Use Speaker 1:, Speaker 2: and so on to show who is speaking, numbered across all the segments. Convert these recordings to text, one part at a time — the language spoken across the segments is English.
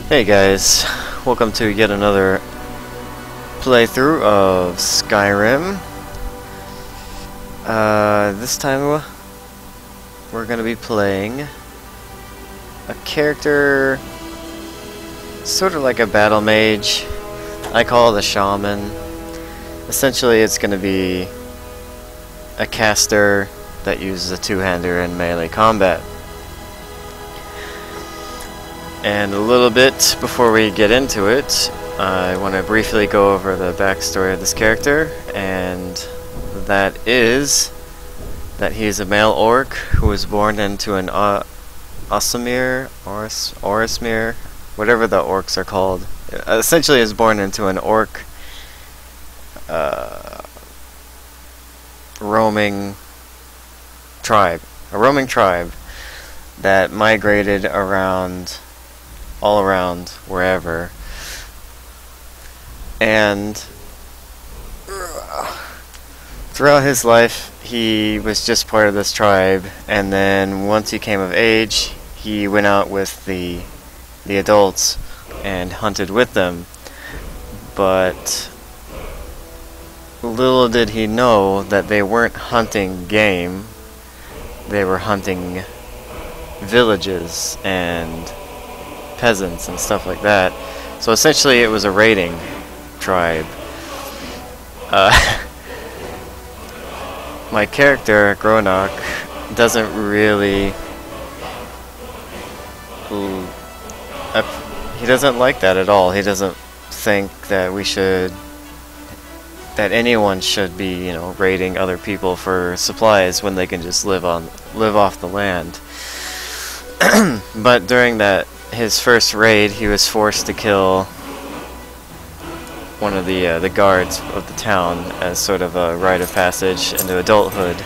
Speaker 1: Hey guys, welcome to yet another playthrough of Skyrim. This time we're gonna be playing a character sort of like a battle mage. I call it a shaman. Essentially it's gonna be a caster that uses a two-hander in melee combat. And a little bit before we get into it, I want to briefly go over the backstory of this character, and that is that he is a male orc who was born into an Orismere, whatever the orcs are called. Essentially is born into an orc roaming tribe. A roaming tribe that migrated all around wherever, and throughout his life he was just part of this tribe, and then once he came of age he went out with the adults and hunted with them. But little did he know that they weren't hunting game, they were hunting villages and peasants and stuff like that. So essentially it was a raiding tribe. My character, Gronok, doesn't really... he doesn't like that at all. He doesn't think that that anyone should be, you know, raiding other people for supplies when they can just live off the land. But during his first raid, he was forced to kill one of the guards of the town as sort of a rite of passage into adulthood,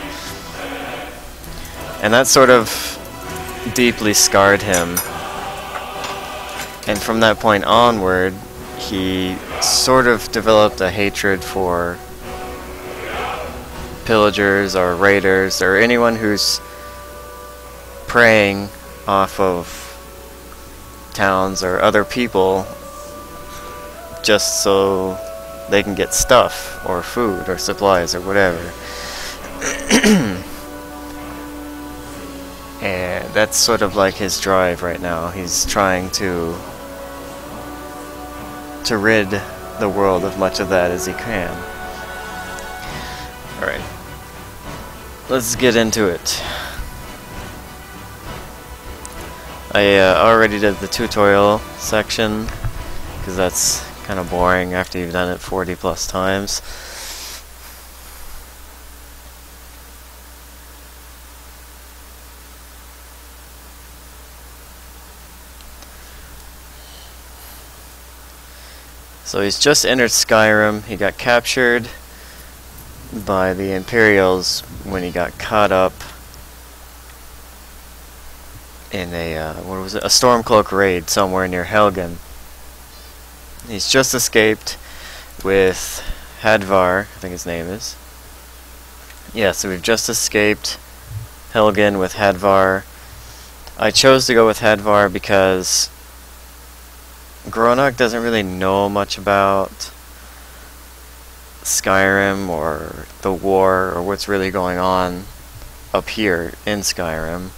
Speaker 1: and that sort of deeply scarred him. And from that point onward, he sort of developed a hatred for pillagers or raiders or anyone who's preying off of towns or other people just so they can get stuff or food or supplies or whatever. And that's sort of like his drive right now. He's trying to rid the world of much of that as he can. Alright, let's get into it. I already did the tutorial section because that's kind of boring after you've done it 40 plus times. So he's just entered Skyrim. He got captured by the Imperials when he got caught up in a a Stormcloak raid somewhere near Helgen. He's just escaped with Hadvar, I think his name is. Yeah, so we've just escaped Helgen with Hadvar. I chose to go with Hadvar because Gronok doesn't really know much about Skyrim or the war or what's really going on up here in Skyrim.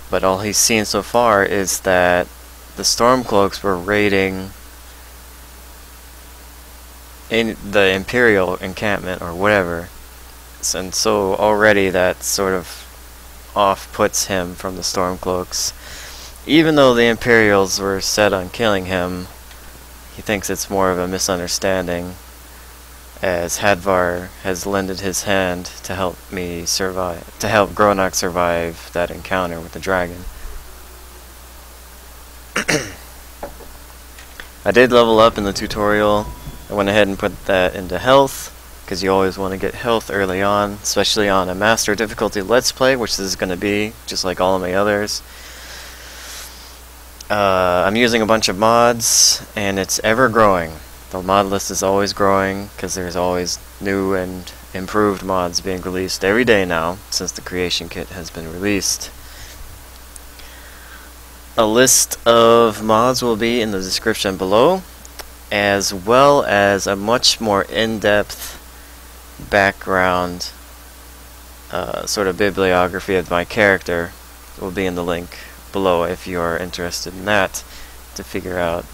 Speaker 1: But all he's seen so far is that the Stormcloaks were raiding in the Imperial encampment or whatever. And so already that sort of off-puts him from the Stormcloaks. Even though the Imperials were set on killing him, he thinks it's more of a misunderstanding, as Hadvar has lended his hand to help me survive, to help Gronok survive that encounter with the dragon. I did level up in the tutorial. I went ahead and put that into health, because you always want to get health early on, especially on a master difficulty let's play, which this is going to be, just like all of my others. I'm using a bunch of mods, and it's ever growing. The mod list is always growing, because there's always new and improved mods being released every day now, since the creation kit has been released. A list of mods will be in the description below, as well as a much more in-depth background sort of bibliography of my character will be in the link below if you are interested in that, to figure out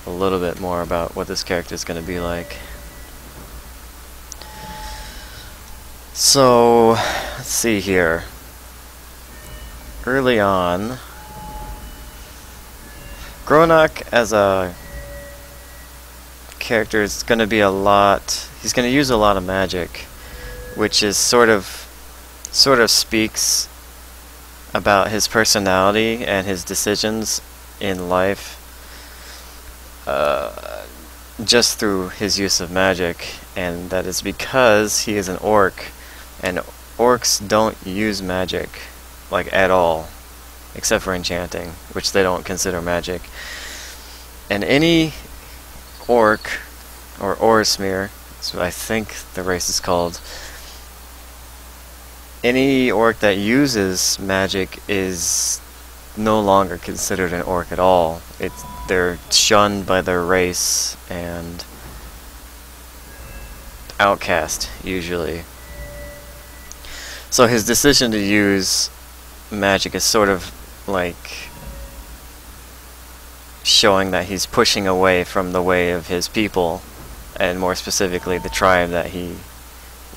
Speaker 1: a little bit more about what this character is going to be like. So, let's see here. Early on, Gronok as a character is going to be he's going to use a lot of magic, which is sort of speaks about his personality and his decisions in life just through his use of magic, and that is because he is an orc, and orcs don't use magic like at all, except for enchanting, which they don't consider magic. And any orc, or Orismere, that's what I think the race is called, any orc that uses magic is no longer considered an orc at all. They're shunned by their race and outcast, usually. So his decision to use magic is sort of like showing that he's pushing away from the way of his people, and more specifically the tribe that he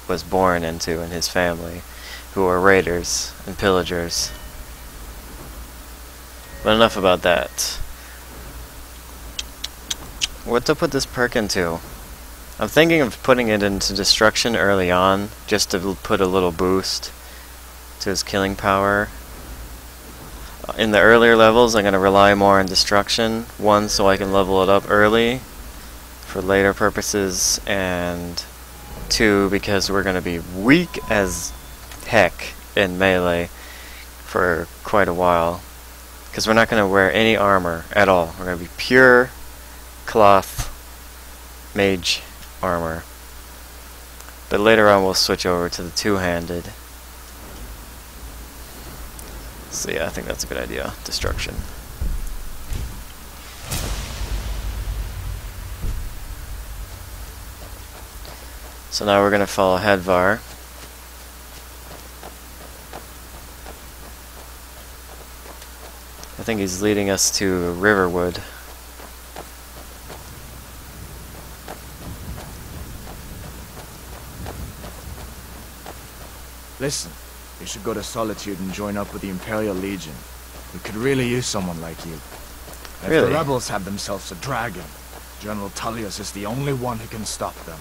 Speaker 1: was born into and his family, who are raiders and pillagers. But enough about that. What to put this perk into? I'm thinking of putting it into destruction early on, just to put a little boost to his killing power. In the earlier levels, I'm going to rely more on destruction. One, so I can level it up early for later purposes, and two, because we're going to be weak as heck in melee for quite a while. Because we're not going to wear any armor at all. We're going to be pure cloth mage armor. But later on we'll switch over to the two-handed. So yeah, I think that's a good idea. Destruction. So now we're going to follow Hadvar. I think he's leading us to Riverwood.
Speaker 2: Listen, you should go to Solitude and join up with the Imperial Legion. We could really use someone like you. If
Speaker 1: Really?
Speaker 2: the rebels have themselves a dragon, General Tullius is the only one who can stop them.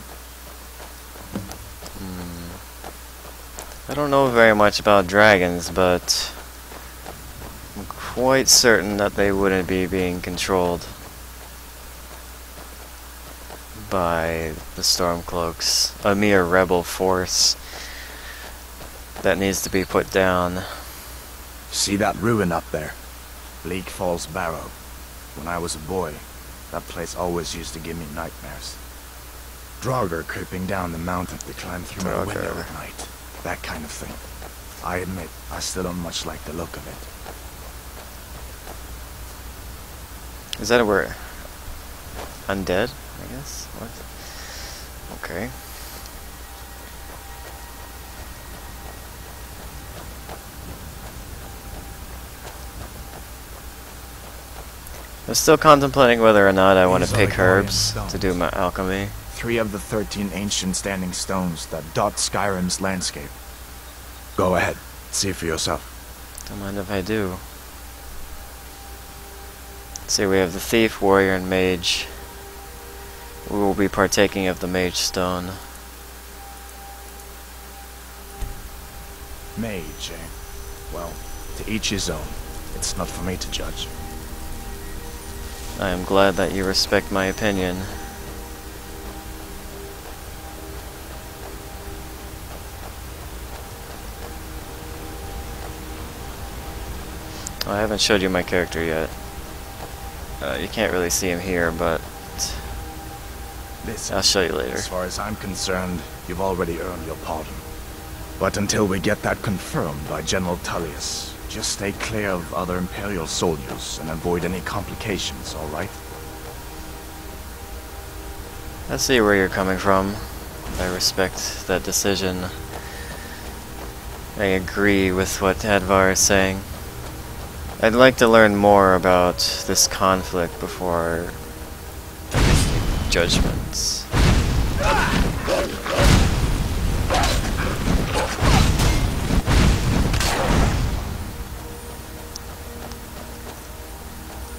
Speaker 1: I don't know very much about dragons, but I'm quite certain that they wouldn't be being controlled by the Stormcloaks. A mere rebel force that needs to be put down.
Speaker 2: See that ruin up there? Bleak Falls Barrow. When I was a boy, that place always used to give me nightmares. Draugr creeping down the mountain to climb through my window at night. That kind of thing. I admit, I still don't much like the look of it.
Speaker 1: Is that a word? Undead, I guess? What? Okay. I'm still contemplating whether or not I want to pick herbs to do my alchemy.
Speaker 2: 3 of the 13 ancient standing stones that dot Skyrim's landscape. Go ahead, see for yourself.
Speaker 1: Don't mind if I do. Let's see, we have the thief, warrior, and mage. We will be partaking of the mage stone.
Speaker 2: Mage, eh? Well, to each his own. It's not for me to judge.
Speaker 1: I am glad that you respect my opinion. I haven't showed you my character yet. You can't really see him here, but
Speaker 2: Listen,
Speaker 1: I'll show you later.
Speaker 2: as far as I'm concerned, you've already earned your pardon. But until we get that confirmed by General Tullius, Just stay clear of other Imperial soldiers and avoid any complications, alright?
Speaker 1: I see where you're coming from. I respect that decision. I agree with what Advar is saying. I'd like to learn more about this conflict before I make judgments.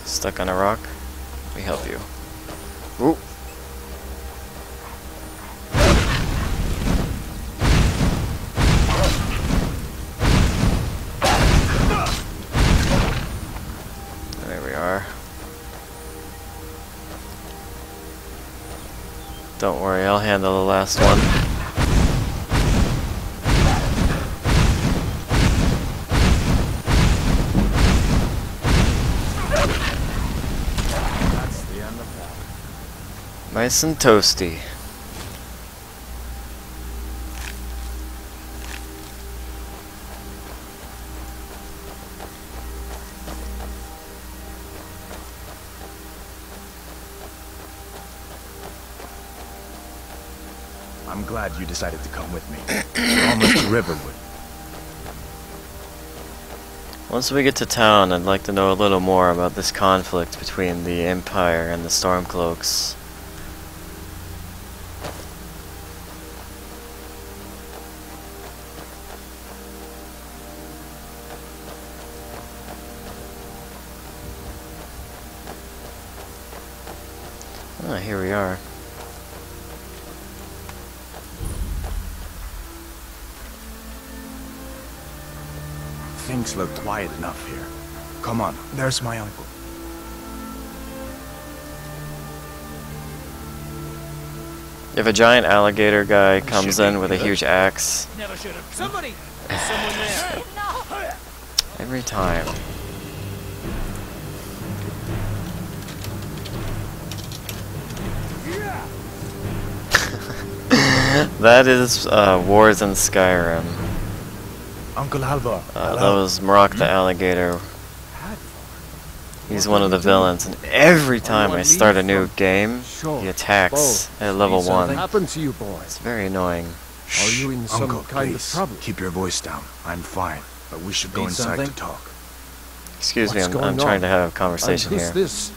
Speaker 1: Stuck on a rock? Let me help you. Ooh. There we are. Don't worry, I'll handle the last one. Nice and toasty.
Speaker 2: I'm glad you decided to come with me. We're almost to Riverwood.
Speaker 1: Once we get to town, I'd like to know a little more about this conflict between the Empire and the Stormcloaks. Ah, here we are.
Speaker 2: Things look quiet enough here. Come on, there's my uncle.
Speaker 1: If a giant alligator guy comes in with a huge axe,
Speaker 3: Never should have. Somebody! There's someone there.
Speaker 1: every time. That is Wars in Skyrim.
Speaker 2: Uncle Alvar.
Speaker 1: That was Marok the alligator. He's one of the villains, and every time I start a new game, he attacks at level 1.
Speaker 4: Happened to you, boys?
Speaker 1: It's very annoying.
Speaker 4: Are you in some
Speaker 2: Uncle,
Speaker 4: kind
Speaker 2: please,
Speaker 4: of trouble?
Speaker 2: keep your voice down. I'm fine, but we should go
Speaker 4: Need
Speaker 2: inside
Speaker 4: something?
Speaker 2: to talk.
Speaker 1: Excuse me,
Speaker 4: What's
Speaker 1: I'm
Speaker 4: going
Speaker 1: trying
Speaker 4: on?
Speaker 1: to have a conversation
Speaker 4: Who's
Speaker 1: here.
Speaker 4: this?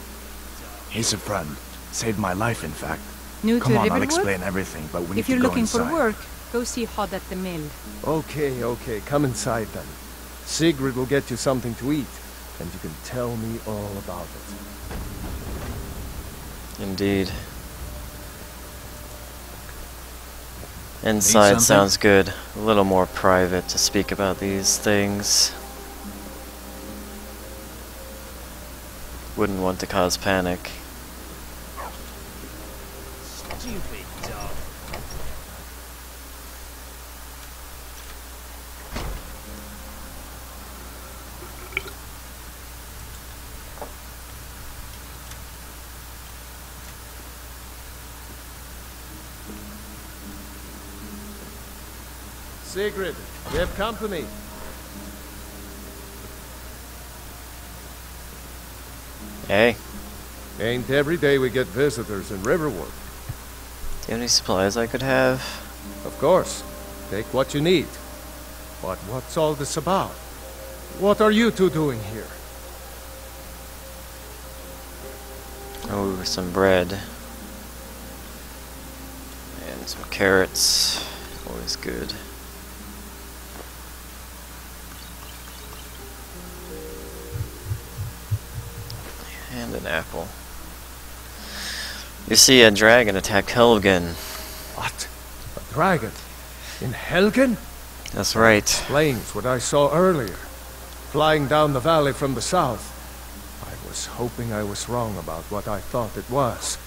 Speaker 2: He's a friend. Saved my life, in fact.
Speaker 5: New
Speaker 2: Come
Speaker 5: to
Speaker 2: on, I'll
Speaker 5: Riverwood?
Speaker 2: explain everything, but we need
Speaker 5: If you're
Speaker 2: to go
Speaker 5: looking
Speaker 2: inside.
Speaker 5: for work, go see Hod at the mill.
Speaker 4: Okay, come inside then. Sigrid will get you something to eat, and you can tell me all about it.
Speaker 1: Indeed. Inside
Speaker 3: something?
Speaker 1: sounds good. A little more private to speak about these things. Wouldn't want to cause panic.
Speaker 3: Stupid dog.
Speaker 4: Sigrid, we have company.
Speaker 1: Hey,
Speaker 4: Ain't every day we get visitors in Riverwood.
Speaker 1: do you have any supplies I could have?
Speaker 4: Of course. Take what you need. But what's all this about? What are you two doing here?
Speaker 1: Oh, some bread. And some carrots. Always good. And an apple. You see, a dragon attacked Helgen.
Speaker 4: What? A dragon? In Helgen?
Speaker 1: That's right.
Speaker 4: Explains what I saw earlier. Flying down the valley from the south. I was hoping I was wrong about what I thought it was.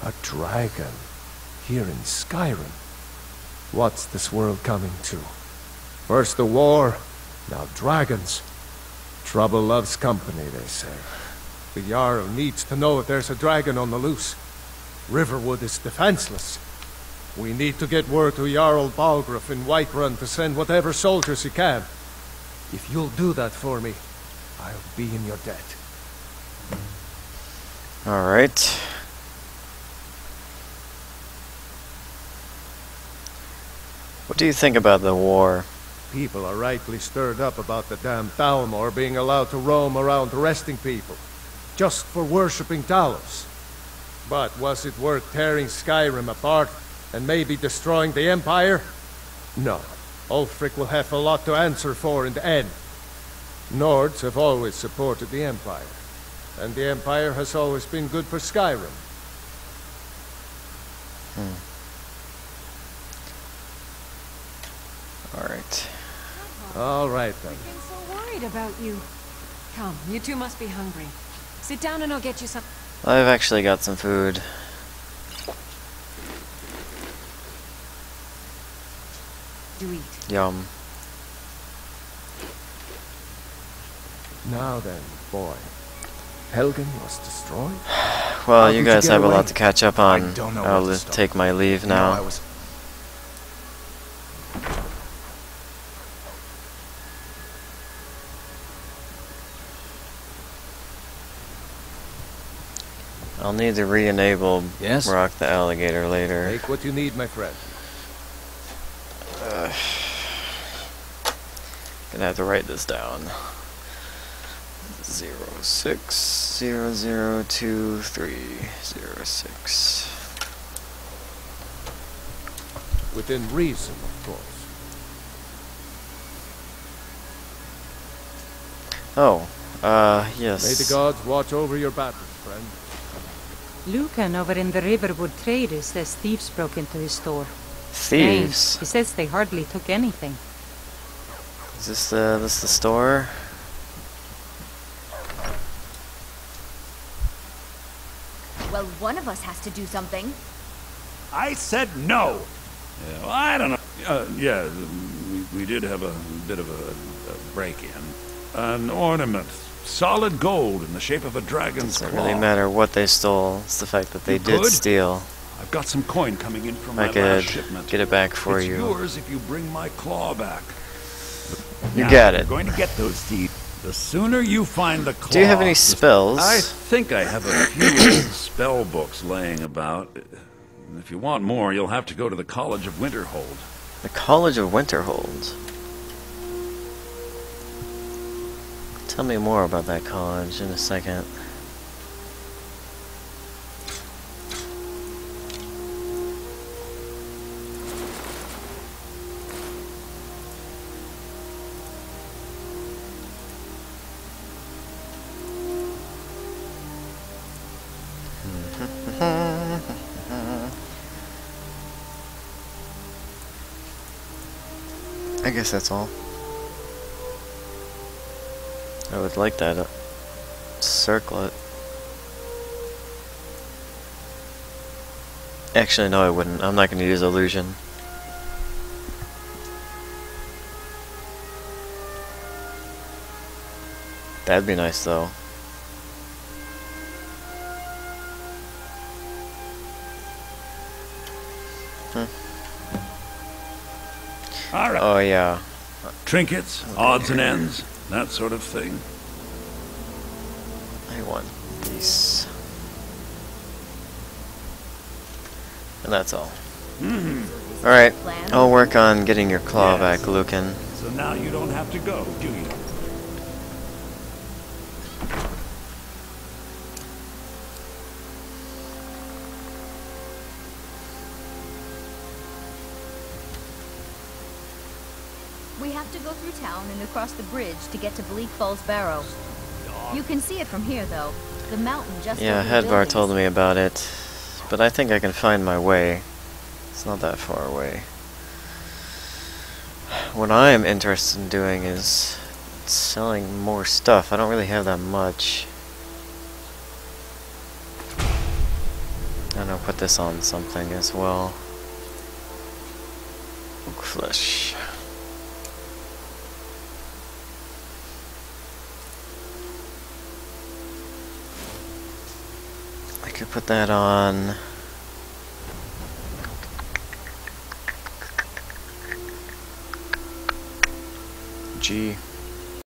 Speaker 4: A dragon. Here in Skyrim. What's this world coming to? First the war, now dragons. Trouble loves company, they say. The Jarl needs to know if there's a dragon on the loose. Riverwood is defenseless. We need to get word to Jarl Balgruuf in Whiterun to send whatever soldiers he can. If you'll do that for me, I'll be in your debt.
Speaker 1: Alright. What do you think about the war?
Speaker 4: People are rightly stirred up about the damn Thalmor being allowed to roam around arresting people, just for worshipping Talos. But was it worth tearing Skyrim apart and maybe destroying the Empire? No. Ulfric will have a lot to answer for in the end. Nords have always supported the Empire, and the Empire has always been good for Skyrim.
Speaker 1: Alright.
Speaker 4: All right, then.
Speaker 6: I've been so worried about you. Come, you two must be hungry. Sit down and I'll get you some.
Speaker 1: I've actually got some food.
Speaker 6: To eat.
Speaker 1: Yum.
Speaker 4: Now then, boy. Helgen was destroyed?
Speaker 1: Well,
Speaker 2: How
Speaker 1: you
Speaker 2: did you
Speaker 1: guys
Speaker 2: get
Speaker 1: have a
Speaker 2: away?
Speaker 1: lot to catch up on.
Speaker 2: I don't know
Speaker 1: I'll
Speaker 2: where to
Speaker 1: just
Speaker 2: start.
Speaker 1: take my leave
Speaker 2: You know,
Speaker 1: now.
Speaker 2: I was...
Speaker 1: I'll need to re-enable
Speaker 7: Yes?
Speaker 1: Rock the Alligator later.
Speaker 4: Take what you need, my friend.
Speaker 1: Gonna have to write this down. 06002306.
Speaker 4: Within reason, of course.
Speaker 1: Oh, yes.
Speaker 4: May the gods watch over your battles, friend.
Speaker 5: Lucan over in the Riverwood Trader says thieves broke into his store.
Speaker 1: Thieves.
Speaker 5: Strange. He says they hardly took anything.
Speaker 1: Is this the store?
Speaker 8: Well, one of us has to do something.
Speaker 3: I said no.
Speaker 7: Yeah, well, I don't know. Yeah, we did have a bit of a break-in. An ornament, solid gold in the shape of a dragon's
Speaker 1: Doesn't
Speaker 7: claw.
Speaker 1: really matter what they stole. It's the fact that they
Speaker 7: You
Speaker 1: did
Speaker 7: could?
Speaker 1: steal.
Speaker 7: I've got some coin coming in from
Speaker 1: I
Speaker 7: my
Speaker 1: could
Speaker 7: last shipment.
Speaker 1: get it back for
Speaker 7: it's
Speaker 1: you.
Speaker 7: yours if you bring my claw back.
Speaker 1: You
Speaker 7: Now,
Speaker 1: got
Speaker 7: I'm
Speaker 1: it.
Speaker 7: going to get those thieves. The sooner you find the claw...
Speaker 1: Do you have any spells?
Speaker 7: I think I have a few spell books laying about. If you want more, you'll have to go to the College of Winterhold.
Speaker 1: The College of Winterhold. Tell me more about that college in a second. I guess that's all. I would like that circlet. Actually, no, I wouldn't. I'm not going to use illusion. That'd be nice, though.
Speaker 7: All right.
Speaker 1: Oh, yeah.
Speaker 7: Trinkets, odds and ends, that sort of thing.
Speaker 1: I want these. And that's all. Alright, I'll work on getting your claw
Speaker 7: Yes.
Speaker 1: back, Lucan.
Speaker 7: So now you don't have to go, do you?
Speaker 8: We have to go through town and across the bridge to get to Bleak Falls Barrow. You can see it from here, though. The mountain just
Speaker 1: Yeah,
Speaker 8: over the
Speaker 1: Hedvar
Speaker 8: buildings.
Speaker 1: told me about it. But I think I can find my way. It's not that far away. What I'm interested in doing is selling more stuff. I don't really have that much. And I'll put this on something as well. Oak flesh. I could put that on. GG.